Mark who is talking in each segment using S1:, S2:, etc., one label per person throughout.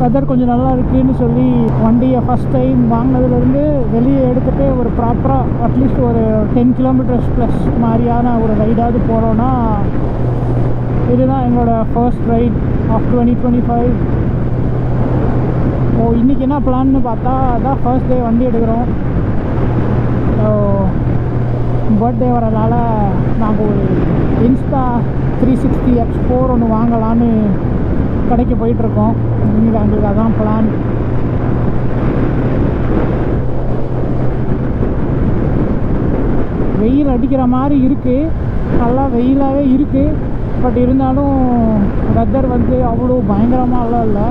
S1: Weather கொஞ்சம் நல்லா இருக்குதுன்னு சொல்லி வண்டியை ஃபஸ்ட் டைம் வாங்கினதுலேருந்து வெளியே எடுத்துகிட்டு ஒரு ப்ராப்பராக அட்லீஸ்ட் ஒரு 10 கிலோமீட்டர்ஸ் ப்ளஸ் மாதிரியான ஒரு ரைடாவது போகிறோன்னா இதுதான் எங்களோட ஃபர்ஸ்ட் ரைட் ஆஃப் 2025. இன்றைக்கி என்ன பிளான்னு பார்த்தா அதான் ஃபர்ஸ்ட் டே வண்டி எடுக்கிறோம். பர்த்டே வரனால நாங்கள் ஒரு இன்ஸ்டா 360 X4 ஒன்று வாங்கலான்னு கடைக்கு போயிட்டுருக்கோம். இன்றைக்கி எங்களுக்கு அதான் பிளான். வெயில் அடிக்கிற மாதிரி இருக்குது, நல்லா வெயிலாகவே இருக்குது. பட் இருந்தாலும் வெதர் வந்து அவ்வளோ பயங்கரமாகலாம் இல்லை,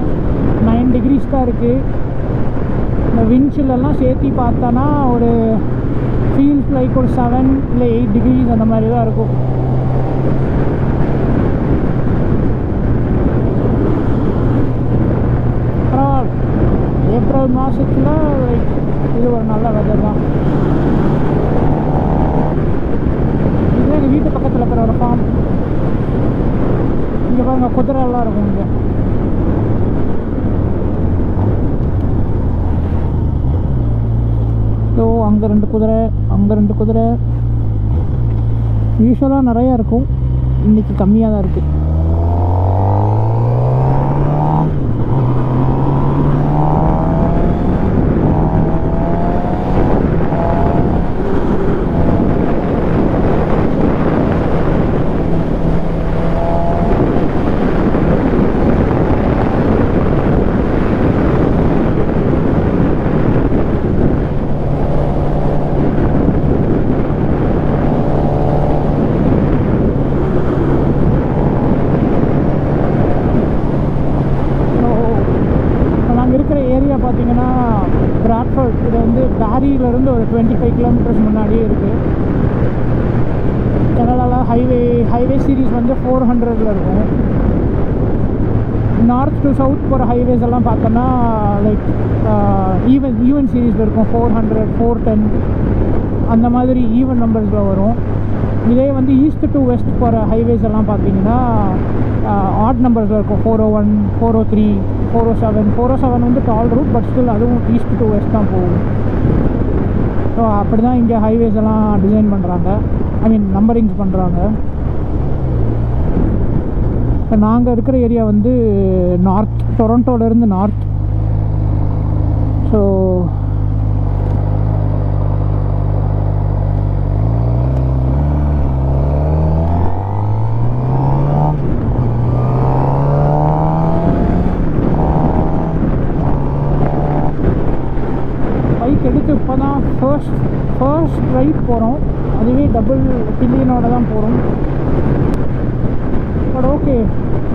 S1: 9 டிகிரிஸ் தான் இருக்குது. இந்த விண்ட்ஷிலெல்லாம் சேர்த்து பார்த்தோன்னா ஒரு ஃபீல்ஸ் லைக் ஒரு 7 இல்லை 8 டிகிரிஸ் அந்த மாதிரி தான் இருக்கும். பரவாயில்ல, ஏப்ரல் மாதத்தில் இது ஒரு நல்ல வெதர் தான். இதுதான் எங்கள் வீட்டு பக்கத்தில் இருக்கிற ஒரு ஃபார்ம். இங்கே பாருங்கள், குதிரை எல்லாம் இருக்கும் இங்கே. அங்கே 2 குதிரை, அங்கே 2 குதிரை. யூஸ்வலாக நிறையா இருக்கும், இன்றைக்கி கம்மியாக தான் இருக்குது. பார்த்தீங்கன்னா பிராட்ஃபோர்ட், இது வந்து பேரியிலேருந்து ஒரு 25 கிலோமீட்டர்ஸ் முன்னாடியே இருக்குது. கனடாவில் ஹைவே சீரீஸ் வந்து 400ல் இருக்கும். நார்த் டு சவுத் போகிற ஹைவேஸ் எல்லாம் பார்த்தோன்னா லைக் ஈவன் சீரீஸில் இருக்கும். 400, 410 அந்த மாதிரி ஈவன் நம்பர்ஸில் வரும். இதே வந்து ஈஸ்ட் டு வெஸ்ட் போகிற ஹைவேஸ் எல்லாம் பார்த்தீங்கன்னா ஆட் நம்பர்ஸில் இருக்கும். 401, 403, 407. 407 வந்து டால் ரூட், பட் ஸ்டில் அதுவும் ஈஸ்ட் டு வெஸ்ட் தான் போகும். ஸோ அப்படி தான் இங்கே ஹைவேஸ் எல்லாம் டிசைன் பண்ணுறாங்க, ஐ மீன் நம்பரிங்ஸ் பண்ணுறாங்க. இப்போ நாங்கள் இருக்கிற ஏரியா வந்து நார்த், டொரண்டோலேருந்து நார்த். ஸோ எடுத்து இப்போ தான் ஃபர்ஸ்ட் ரைட் போகிறோம். அதுவே டபுள் பில்லியனோட தான் போகிறோம். பட் ஓகே,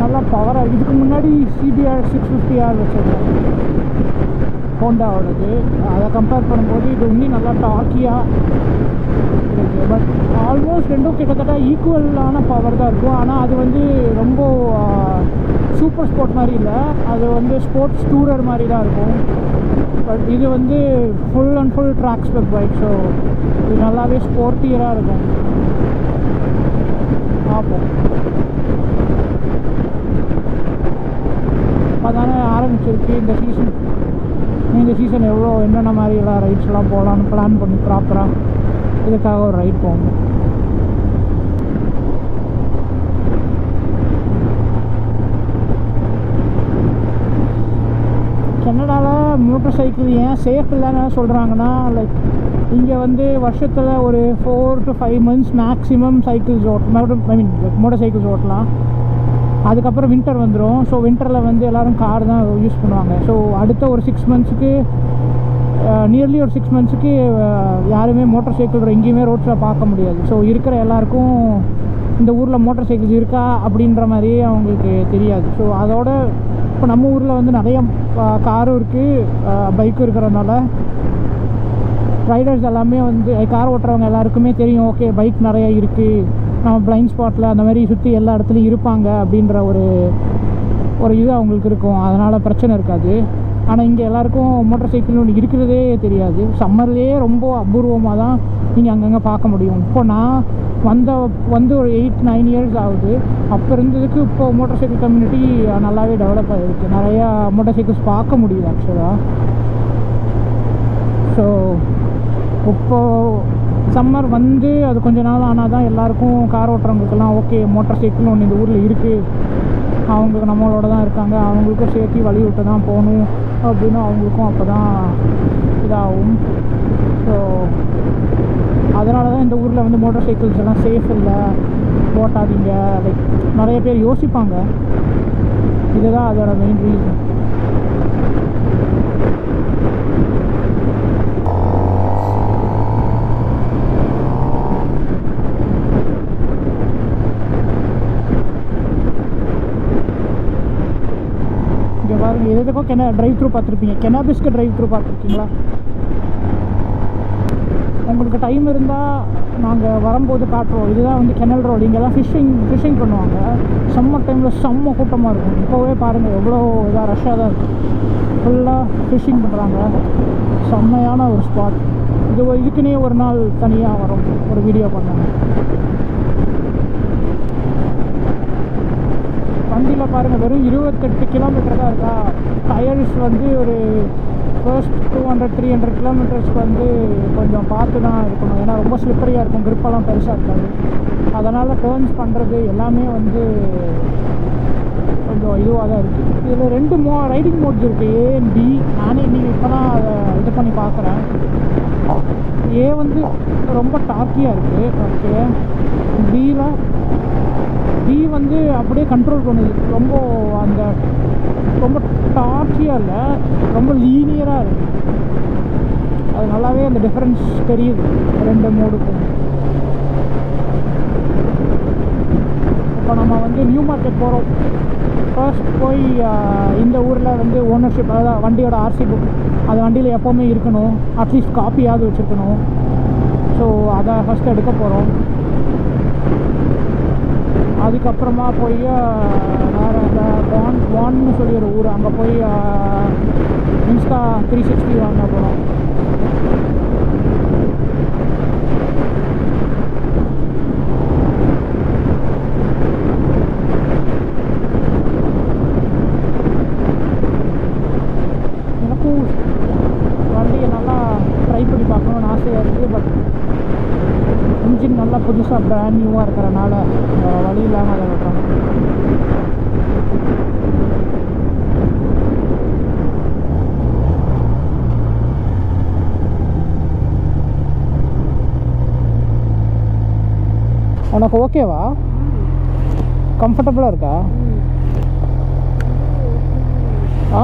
S1: நல்லா பவராக. இதுக்கு முன்னாடி CBR 650R வச்சுருக்கோம் ஹோண்டாவோடது. அதை கம்பேர் பண்ணும்போது இது இன்னும் நல்லா டாக்கியாக இருக்குது. பட் ஆல்மோஸ்ட் ரெண்டும் கிட்டத்தட்ட ஈக்குவலான பவர் தான் இருக்கும். ஆனால் அது வந்து ரொம்ப சூப்பர் ஸ்போர்ட் மாதிரி இல்லை, அது வந்து ஸ்போர்ட்ஸ் டூரர் மாதிரி தான் இருக்கும். பட் இது வந்து full and full track spec bike. So இது நல்லாவே ஸ்போர்ட்டியராக இருக்கும். பார்ப்போம். அதானே ஆரம்பிச்சிருக்கு இந்த சீசன் எவ்வளோ என்னென்ன மாதிரிலாம் ரைட்ஸ்லாம் போகலான்னு பிளான் பண்ணி ப்ராப்பராக இதுக்காக ஒரு ரைட் போகணும். கனடாவில் மோட்டர் சைக்கிள் ஏன் சேஃப் இல்லைன்னு சொல்கிறாங்கன்னா, லைக் இங்கே வந்து வருஷத்தில் ஒரு 4 to 5 months maximum cycles motor cycles ஓட்டலாம். அதுக்கப்புறம் வின்டர் வந்துடும். ஸோ வின்டரில் வந்து எல்லோரும் கார் தான் யூஸ் பண்ணுவாங்க. ஸோ அடுத்த ஒரு 6 monthsக்கு நியர்லி ஒரு 6 monthsக்கு யாருமே மோட்டர் சைக்கிள் எங்கேயுமே ரோட்ஸில் பார்க்க முடியாது. ஸோ இருக்கிற எல்லாருக்கும் இந்த ஊரில் மோட்டர் சைக்கிள்ஸ் இருக்கா அப்படின்ற மாதிரியே அவங்களுக்கு தெரியாது. ஸோ அதோட இப்போ நம்ம ஊரில் வந்து நிறைய காரும் இருக்குது, பைக்கும் இருக்கிறதுனால ரைடர்ஸ் எல்லாமே வந்து கார் ஓட்டுறவங்க எல்லாருக்குமே தெரியும், ஓகே பைக் நிறையா இருக்குது, நம்ம பிளைண்ட் ஸ்பாட்டில் அந்த மாதிரி சுற்றி எல்லா இடத்துலையும் இருப்பாங்க அப்படின்ற ஒரு இது அவங்களுக்கு இருக்கும். அதனால் பிரச்சனை இருக்காது. ஆனால் இங்கே எல்லாருக்கும் மோட்டார் சைக்கிள் ஒன்று இருக்கிறதே தெரியாது. சம்மர்லேயே ரொம்ப அபூர்வமாக தான் நீங்கள் அங்கங்கே பார்க்க முடியும். இப்போ நான் வந்து ஒரு 8-9 இயர்ஸ் ஆகுது. அப்போ இருந்ததுக்கு இப்போ மோட்டார் சைக்கிள் கம்யூனிட்டி நல்லாவே டெவலப் ஆகிருக்கு. நிறையா மோட்டார் சைக்கிள்ஸ் பார்க்க முடியுது ஆக்சுவலாக. ஸோ இப்போது சம்மர் வந்து அது கொஞ்ச நாள் ஆனால் தான் எல்லாருக்கும் கார் ஓட்டுறவங்களுக்கெல்லாம் ஓகே மோட்டார் சைக்கிள் ஒன்று இந்த ஊரில் இருக்குது, அவங்க நம்மளோட தான் இருக்காங்க, அவங்களுக்கும் சேர்த்து வழி விட்டு தான் போகணும் அப்படின்னு அவங்களுக்கும் அப்போ தான் இதாகும். ஸோ அதனால தான் இந்த ஊரில் வந்து மோட்டார் சைக்கிள்ஸ் எல்லாம் சேஃப் இல்லை, ஓட்டாதீங்க லைக் நிறைய பேர் யோசிப்பாங்க. இதுதான் அதோட மெயின் ரீசன். பாருங்க, எதுக்கும் ட்ரைவ் த்ரூ பார்த்துருப்பீங்க. கெனாபிஸ்க்கு ட்ரைவ் த்ரூ பார்த்துருக்கீங்களா? உங்களுக்கு டைம் இருந்தால் நாங்கள் வரும்போது காட்டுறோம். இதுதான் வந்து கெனல் ரோடு. இங்கெல்லாம் ஃபிஷ்ஷிங் பண்ணுவாங்க. சம்மர் டைமில் செம்ம கூட்டமாக இருக்கும். இப்போவே பாருங்கள் எவ்வளோ இதாக ரஷ்ஷாக தான் இருக்கும். ஃபுல்லாக ஃபிஷ்ஷிங் பண்ணுறாங்க. செம்மையான ஒரு ஸ்பாட். இதுக்குன்னே ஒரு நாள் தனியாக வரும், ஒரு வீடியோ பண்ணாங்க. வண்டியில் பாருங்கள் வெறும் 28 கிலோமீட்டர் தான் இருக்கா. டயர்ஸ் வந்து ஒரு ஃபர்ஸ்ட் 200-300 கிலோமீட்டர்ஸ்க்கு வந்து கொஞ்சம் பார்த்து தான் இருக்கணும். ஏன்னா ரொம்ப ஸ்லிப்பரியாக இருக்கும், கிரிப்பெல்லாம் பெருசாக இருக்காது. அதனால் டேர்ன்ஸ் பண்ணுறது எல்லாமே வந்து கொஞ்சம் இதுவாக தான் இருக்குது. இதில் 2 ரைடிங் மோட்ஸ் இருக்குது, A and B. நானே நீங்கள் இப்போ தான் அதை இது பண்ணி பார்க்குறேன். A வந்து ரொம்ப டார்க்கியாக இருக்குது. ஓகே, B வந்து அப்படியே கண்ட்ரோல் பண்ணுது. ரொம்ப டார்ச்சியாக இல்லை, ரொம்ப லீனியராக இருக்குது. அது நல்லாவே அந்த டிஃப்ரென்ஸ் தெரியுது 2 மோடுக்கும். இப்போ நம்ம வந்து நியூ மார்க்கெட் போகிறோம். ஃபர்ஸ்ட் போய் இந்த ஊரில் வந்து ஓனர்ஷிப், அதாவது வண்டியோட RC புக் அது வண்டியில் எப்போவுமே இருக்கணும், அட்லீஸ்ட் காப்பியாவது வச்சுருக்கணும். ஸோ அதை ஃபஸ்ட்டு எடுக்க போகிறோம். அதுக்கப்புறமா போய் வேறு வான்னு சொல்லி ஒரு ஊர், அங்கே போய் இன்ஸ்டா 360 வாங்க போகிறோம். எனக்கும் வண்டியை நல்லா ட்ரை பண்ணி பார்க்கணுன்னு ஆசையாக இருக்குது. பட் இன்ஜின் நல்லா புதுசாக பிராண்ட் நியூவாக இருக்கிறனால வழி இல்லாமல் அதை வைப்பாங்க. உனக்கு ஓகேவா? கம்ஃபர்டபுளாக இருக்கா? ஆ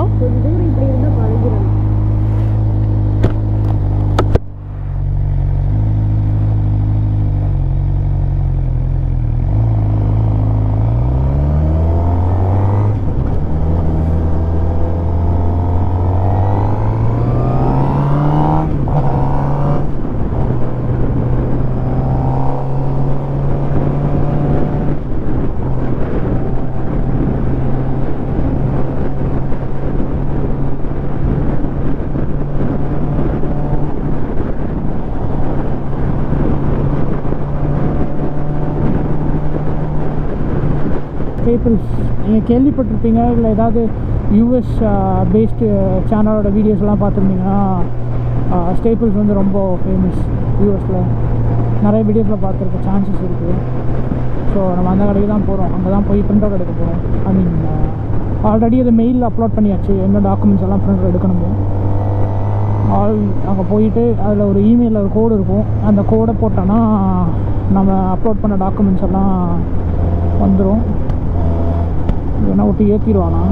S1: ஸ்டேபிள்ஸ் நீங்கள் கேள்விப்பட்டிருப்பீங்க. இல்லை ஏதாவது US பேஸ்டு சேனலோட வீடியோஸ்லாம் பார்த்துருந்தீங்கன்னா ஸ்டேபிள்ஸ் வந்து ரொம்ப ஃபேமஸ். யூஎஸில் நிறைய வீடியோஸில் பார்த்துருக்க சான்சஸ் இருக்குது. ஸோ நம்ம அந்த கடைக்கு தான் போகிறோம். அங்கே தான் போய் பிரிண்ட் அவுட் எடுக்க போகிறோம். ஐ மீன் ஆல்ரெடி அதை மெயிலில் அப்லோட் பண்ணியாச்சு. என்ன டாக்குமெண்ட்ஸ் எல்லாம் பிரிண்ட் அவுட் எடுக்கணுமோ அங்கே போயிட்டு அதில் ஒரு இமெயிலில் ஒரு கோடு இருக்கும். அந்த கோடை போட்டோன்னா நம்ம அப்லோட் பண்ண டாக்குமெண்ட்ஸ் எல்லாம் வந்துடும். என்ன விட்டு ஏற்றிடுவானா?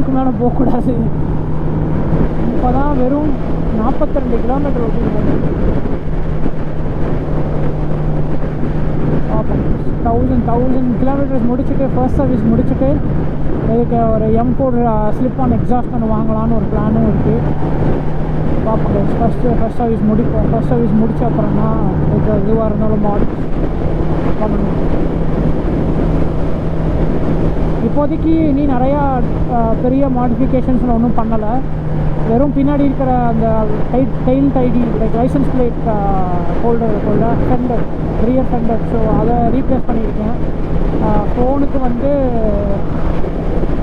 S1: டவுனுக்கு மேலே போகக்கூடாது. இப்போ தான் வெறும் 42 கிலோமீட்டர் ஓட்டிருக்கோம். பார்ப்போம். 1000 கிலோமீட்டர்ஸ் முடிச்சுட்டு ஃபர்ஸ்ட் சர்வீஸ் முடிச்சுட்டு இதுக்கு ஒரு M4 ஸ்லிப் ஆன் எக்ஸாஸ்ட் ஒன்று வாங்கலான்னு ஒரு பிளானும் இருக்குது. பார்ப்போம். ஃபர்ஸ்ட் சர்வீஸ் முடிப்போம். ஃபர்ஸ்ட் சர்வீஸ் முடிச்ச அப்புறம் தான் இதுக்கு எதுவாக இருந்தாலும் மாடல் பண்ணணும். இப்போதைக்கு நீ நிறையா பெரிய மாடிஃபிகேஷன்ஸில் ஒன்றும் பண்ணலை. வெறும் பின்னாடி இருக்கிற அந்த tail tidy like licence plate holder fender rear fender, so அதை ரீப்ளேஸ் பண்ணியிருக்கேன். ஃபோனுக்கு வந்து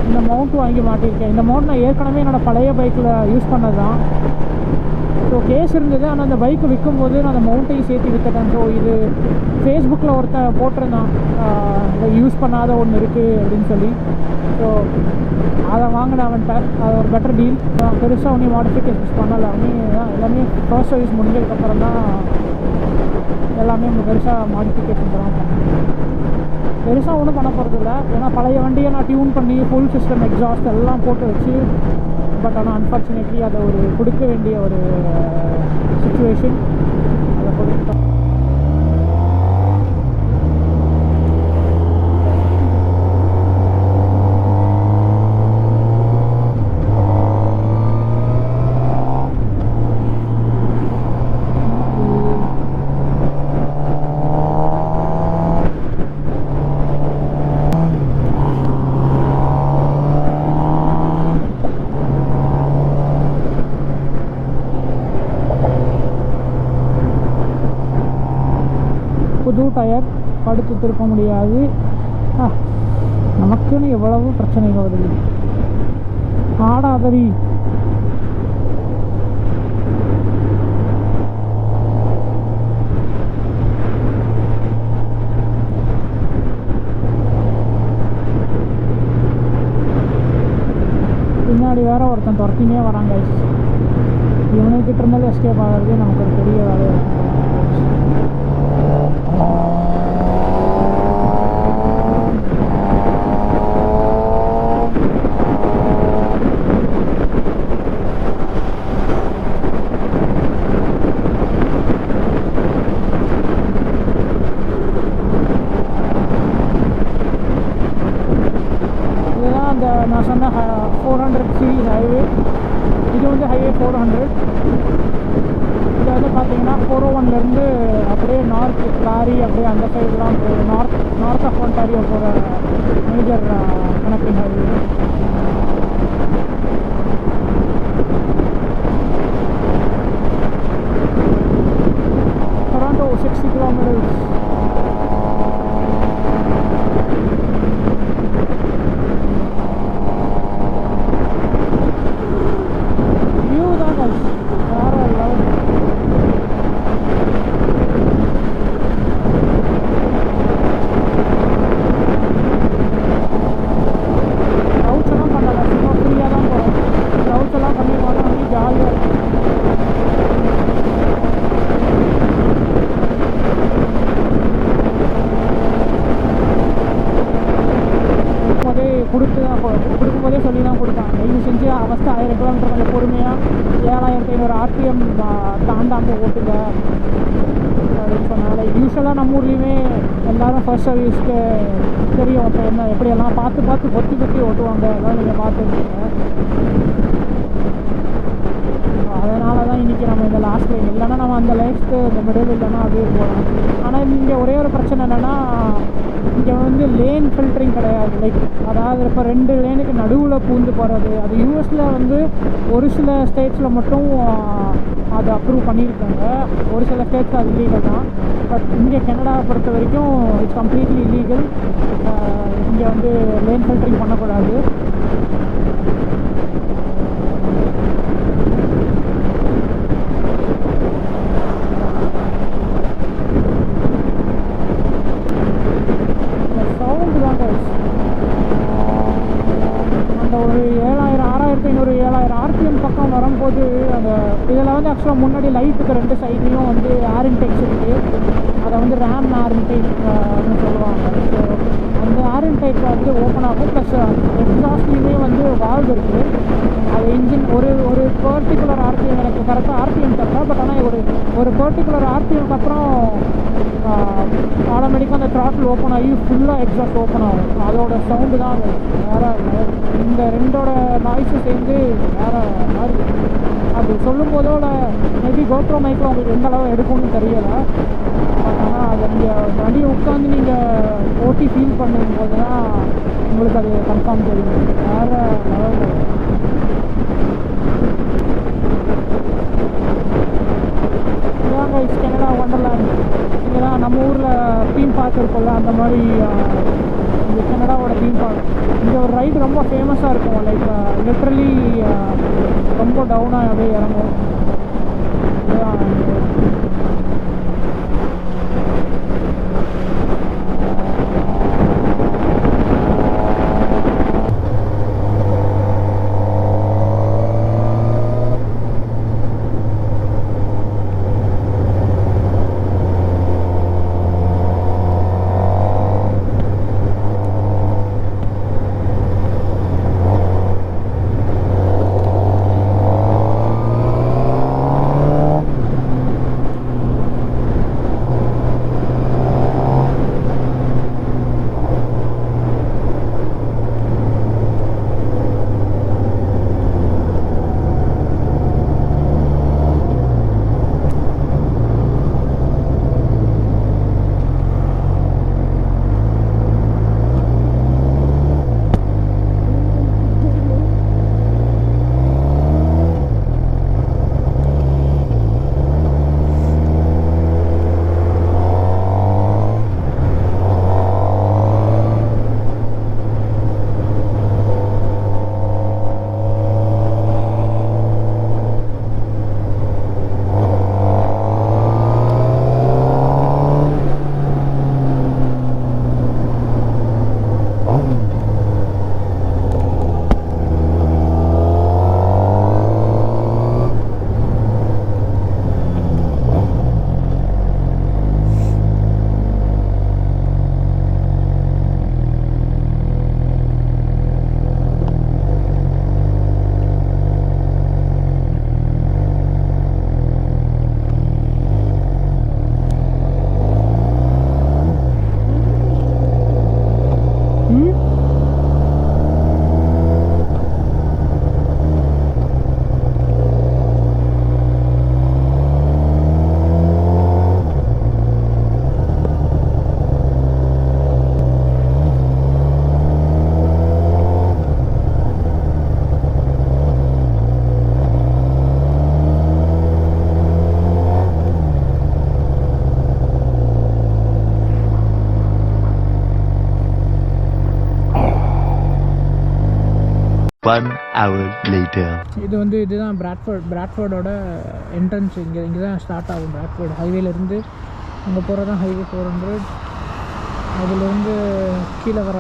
S1: இந்த மவுண்ட் வாங்கி மாட்டியிருக்கேன். இந்த மவுண்ட் நான் ஏற்கனவே என்னோடய பழைய பைக்கில் யூஸ் பண்ணது தான். ஸோ கேஸ் இருந்தது, ஆனால் அந்த பைக்கு விற்கும்போது நான் அந்த மவுண்ட்டையும் சேர்த்து விற்றுட்டேன். ஸோ இது ஃபேஸ்புக்கில் ஒருத்தன் போட்டிருந்தான் யூஸ் பண்ணாத ஒன்று இருக்குது அப்படின்னு சொல்லி. ஸோ அதை வாங்கினேன் அவன்கிட்ட. அது ஒரு பெட்டர் டீல். பெருசாக ஒன்றும் மாடிஃபிகேஷன்ஸ் பண்ணலை. எல்லாமே ஃபர்ஸ்ட் சர்வீஸ் முடிஞ்சதுக்கப்புறம் தான் எல்லாமே பெருசாக மாடிஃபிகேஷன்ஸ் எல்லாம் பண்ணேன். பெருசாக ஒன்றும் பண்ண போகிறதில்ல. ஏன்னா பழைய வண்டியை நான் டியூன் பண்ணி ஃபுல் சிஸ்டம் எக்ஸாஸ்ட் எல்லாம் போட்டு வச்சு, பட் ஆனால் அன்ஃபார்ச்சுனேட்லி அதை ஒரு கொடுக்க வேண்டிய ஒரு சுச்சுவேஷன். அதை கொடுத்தோம். புது டயர், படுத்து திருப்ப முடியாது. நமக்குன்னு எவ்வளவு பிரச்சனைகள் வருது. ஆடாதடி. பின்னாடி வேற ஒருத்தன் துரத்தினே வராங்க. இவனுக்கிட்ட இருந்தாலும் எஸ்கேப் ஆகிறது நமக்கு ஒரு பெரிய வேலையாக இருக்கும். இதுதான் அந்த நான் சொன்ன 400 சீரிஸ் ஹைவே. இது வந்து ஹைவே 400. இதை வந்து பார்த்தீங்கன்னா 401லேருந்து அப்படியே நார்த் லாரி அப்படியே அந்த சைடுலாம் நார்த் ஆஃப் ஒன்டாரியோ போகிற major connecting highway. Toronto 60 kilometres. View தான் வேறு லெவல். க்ரௌட்ஸ் எல்லாம் பண்ணலை, சும்மா ஃப்ரீயாக தான் போகிறோம். க்ரௌட்ஸ் எல்லாம் பண்ணி போனால் வந்து ஜாலியாக இருக்கும். கொடுக்கும்போதே சொல்லி தான் கொடுத்தாங்க, தயவு செஞ்சு ஃபஸ்ட்டு 1000 கிலோமீட்டர் கொஞ்சம் பொறுமையாக 7500 RPM தாண்டாமல் ஓட்டுங்க அப்படின்னு சொன்னாங்க. யூஸ்வலாக நம்ம ஊர்லேயுமே எல்லோரும் ஃபர்ஸ்ட் சர்வீஸ்க்கு தெரியும் என்ன எப்படியெல்லாம் பார்த்து கொத்தி ஓட்டுவாங்க. எல்லாம் நீங்கள் பார்த்துருக்கீங்க. அதனால தான் இன்றைக்கி நம்ம இந்த லாஸ்ட் லைன் இல்லைன்னா நம்ம அந்த லைஃப்க்கு இந்த மிடில் இல்லைன்னா அப்படியே போகலாம். ஆனால் இங்கே ஒரே ஒரு பிரச்சனை என்னென்னா, இங்கே வந்து லேன் ஃபில்டரிங் கிடையாது. லைக் அதாவது இப்போ 2 லேனுக்கு நடுவில் பூந்து போகிறது. அது யூஎஸில் வந்து ஒரு சில ஸ்டேட்ஸில் மட்டும் அதை அப்ரூவ் பண்ணியிருக்காங்க, ஒரு சில ஸ்டேட்ஸில் அது இல்லீகல் தான். பட் இங்கே கனடாவை பொறுத்த வரைக்கும் இட்ஸ் கம்ப்ளீட்லி இல்லீகல். இங்கே வந்து லேன் ஃபில்டரிங் பண்ணக்கூடாது. சவுண்டு தான் அந்த ஒரு 7000 6500 7000 RPM பக்கம் வரும்போது அந்த இதில் வந்து ஆக்சுவலாக முன்னாடி லைட்டுக்கு 2 சைட்லேயும் வந்து ஏர் இன்டேக்ஸ் இருக்குது. அதை வந்து ரேம் ஏர் இன்டேக் சொல்லுவாங்க. ஸோ அந்த ஏர் இன்டேக் வந்து ஓப்பன் ஆகும். ப்ளஸ் எக்ஸாஸ்ட் மோஸ்ட்லியுமே வந்து வால்வ் இருக்குது. அது இன்ஜின் ஒரு பர்டிகுலர் ஆர்பிஎம், எனக்கு கரெக்டாக ஆர்பிஎம் தரல, பட் ஆனால் ஒரு பர்டிகுலர் ஆர்பிஎம்க்கு அப்புறம் ஆட்டோமேட்டிக்காக அந்த த்ராட்டில் ஓப்பன் ஆகி ஃபுல்லாக எக்ஸாஸ்ட் ஓப்பன் ஆகும். அதோட சவுண்டு தான் வேறு. இந்த ரெண்டோட நாய்ஸும் சேர்ந்து வேறு மாதிரி. அது சொல்லும் போதோட மேபி கோப்ரோ மைக்கில் உங்களுக்கு எந்த அளவு எடுக்கும்னு தெரியலை. ஆனால் அதை நீங்கள் வண்டியை உட்காந்து நீங்கள் ஓட்டி ஃபீல் பண்ணும்போது தான் உங்களுக்கு அது கன்ஃபார்ம் தெரியும். வேறு லெவலில் இதாங்க இட்ஸ் கனடா ஒண்டர்லேண்ட். இங்கே தான் நம்ம ஊரில் தீம் பார்க் இருக்கும்ல, அந்த மாதிரி இந்த கனடாவோட தீம் பார்க். இங்கே ஒரு ரைடு ரொம்ப ஃபேமஸாக இருக்கும். லைக் லிட்ரலி ரொம்ப டவுனாக அப்படியே இறங்கும். இதுதான் இதுதான் பிராட்ஃபோர்டோட என்ட்ரன்ஸ். இங்கே தான் ஸ்டார்ட் ஆகும். பிராட்ஃபோர்ட் ஹைவேலேருந்து அங்கே போகிறது தான் ஹைவே 400. அதுலேருந்து கீழே வர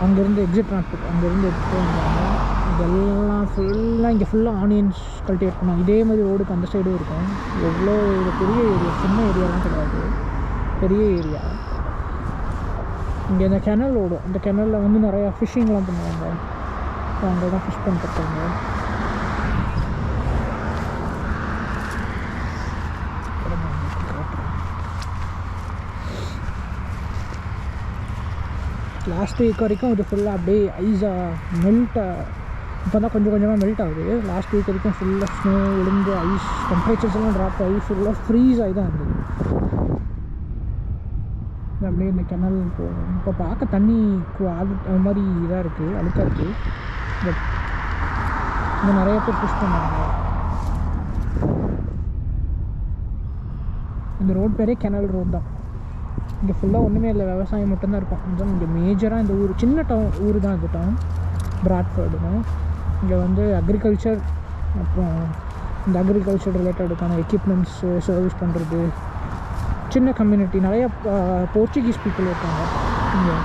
S1: அங்கேருந்து எக்ஸிட் ட்ரான்ஸ்போர்ட் அங்கேருந்து எடுத்துகிட்டு வந்தாங்க. இதெல்லாம் ஃபுல்லாக இங்கே ஃபுல்லாக ஆனியன்ஸ் கல்டிவேட் பண்ணுவாங்க. இதே மாதிரி ரோடுக்கு அந்த சைடும் இருக்கும். எவ்வளோ இது பெரிய ஏரியா, சின்ன ஏரியாலாம் கிடையாது, பெரிய ஏரியா. இங்கே இந்த கெனல் ஓடும். இந்த கெனலில் வந்து நிறையா ஃபிஷ்ஷிங்லாம் பண்ணுவாங்க. அங்கே தான் ஃபிஷ் பண்ணிட்டுருக்காங்க. லாஸ்ட் வீக் வரைக்கும் இது ஃபுல்லாக அப்படியே ஐஸாக இப்போ தான் கொஞ்சம் கொஞ்சமாக மெல்ட் ஆகுது. லாஸ்ட் வீக் வரைக்கும் ஃபுல்லாக ஸ்னோ விழுந்து ஐஸ் டெம்பரேச்சர்ஸ் எல்லாம் ட்ராப் ஆகி ஃபுல்லாக ஃப்ரீஸ் ஆகி தான் இருந்தது. அப்படியே இந்த கெனல் போகும். இப்போ பார்க்க தண்ணி அது மாதிரி இதாக இருக்குது, அழுக்காக இருக்குது. பட் இங்கே நிறைய பேர் ஃபிஷ் பண்ணுவாங்க. இந்த ரோட் பேரே கெனல் ரோட் தான். இங்கே ஃபுல்லாக ஒன்றுமே இல்லை, விவசாயம் மட்டும்தான் இருக்கும். இதுதான் இங்கே மேஜராக இந்த ஊர், சின்ன ஊர் தான் இது டவுன் பிராட்ஃபோர்டுன்னு. இங்கே வந்து அக்ரிகல்ச்சர், அப்புறம் இந்த அக்ரிகல்ச்சர் ரிலேட்டடுக்கான எக்யூப்மெண்ட்ஸ் சர்வீஸ் பண்ணுறது, சின்ன கம்யூனிட்டி. நிறையா போர்ச்சுகீஸ் பீப்புள் இருக்காங்க இங்கே.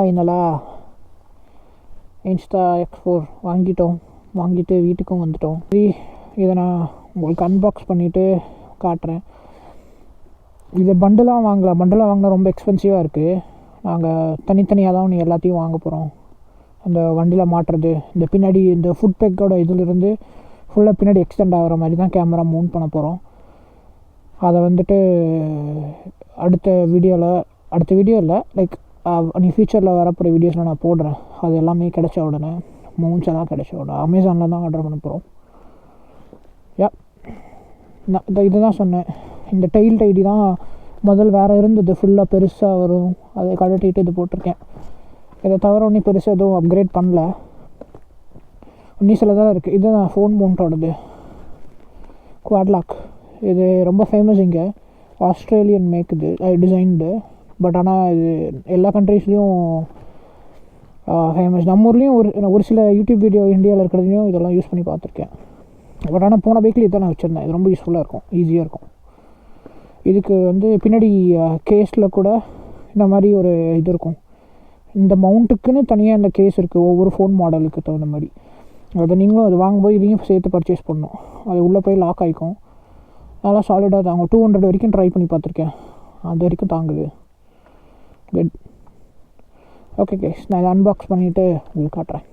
S1: ஃபைனலாக இன்ஸ்டா X4 வாங்கிட்டு வீட்டுக்கும் வந்துட்டோம். இதை நான் உங்களுக்கு அன்பாக்ஸ் பண்ணிவிட்டு காட்டுறேன். இது பண்டலாக வாங்கினா ரொம்ப எக்ஸ்பென்சிவாக இருக்குது. நாங்கள் தனித்தனியாக தான் ஒன்று எல்லாத்தையும் வாங்க போகிறோம். அந்த வண்டியில் மாட்டுறது, இந்த பின்னாடி இந்த ஃபுட் பேக்கோட இதிலிருந்து ஃபுல்லாக பின்னாடி எக்ஸ்டெண்ட் ஆகிற மாதிரி தான் கேமரா மவுண்ட் பண்ண போகிறோம். அதை வந்துட்டு அடுத்த வீடியோவில் லைக் நீ ஃபியூச்சரில் வரப்போகிற வீடியோஸில் நான் போடுறேன். அது எல்லாமே கிடைச்ச உடனே மவுண்ட்ஸ் எல்லாம் கிடைச்ச உடனே அமேசானில் தான் ஆர்டர் பண்ண போகிறோம். நான் இதுதான் சொன்னேன். இந்த டெயில் டைடி தான் வேறு இருந்தது, ஃபுல்லாக பெருசாக வரும். அதை கழட்டிட்டு இது போட்டிருக்கேன். இதை தவிர ஒன்றும் பெருசாக எதுவும் அப்கிரேட் பண்ணல. சில தான் இருக்குது. இது நான் ஃபோன் மவுண்டோடது குவாட்லாக். இது ரொம்ப ஃபேமஸ் இங்கே, ஆஸ்திரேலியன் மேக் இது டிசைன்டு. பட் ஆனால் இது எல்லா கண்ட்ரீஸ்லேயும் ஃபேமஸ். நம்ம ஊர்லேயும் ஒரு சில யூடியூப் வீடியோ இந்தியாவில் இருக்கிறதையும் இதெல்லாம் யூஸ் பண்ணி பார்த்துருக்கேன். பட் ஆனால் போன பைக்கில் இதை நான் வச்சுருந்தேன். இது ரொம்ப யூஸ்ஃபுல்லாக இருக்கும், ஈஸியாக இருக்கும். இதுக்கு வந்து பின்னாடி கேஸில் கூட இந்த மாதிரி ஒரு இது இருக்கும். இந்த மவுண்ட்டுக்குன்னு தனியாக இந்த கேஸ் இருக்குது, ஒவ்வொரு ஃபோன் மாடலுக்கு தகுந்த மாதிரி. அதை நீங்களும் அது வாங்கும்போது இதையும் சேர்த்து பர்ச்சேஸ் பண்ணணும். அது உள்ளே போய் லாக் ஆகிக்கும். நல்லா சாலிடாக தாங்கும். 200 வரைக்கும் ட்ரை பண்ணி பார்த்துருக்கேன், அது வரைக்கும் தாங்குது. குட். ஓகே கேஸ், நான் இதை அன்பாக்ஸ் பண்ணிவிட்டு உங்களுக்கு காட்டுறேன்.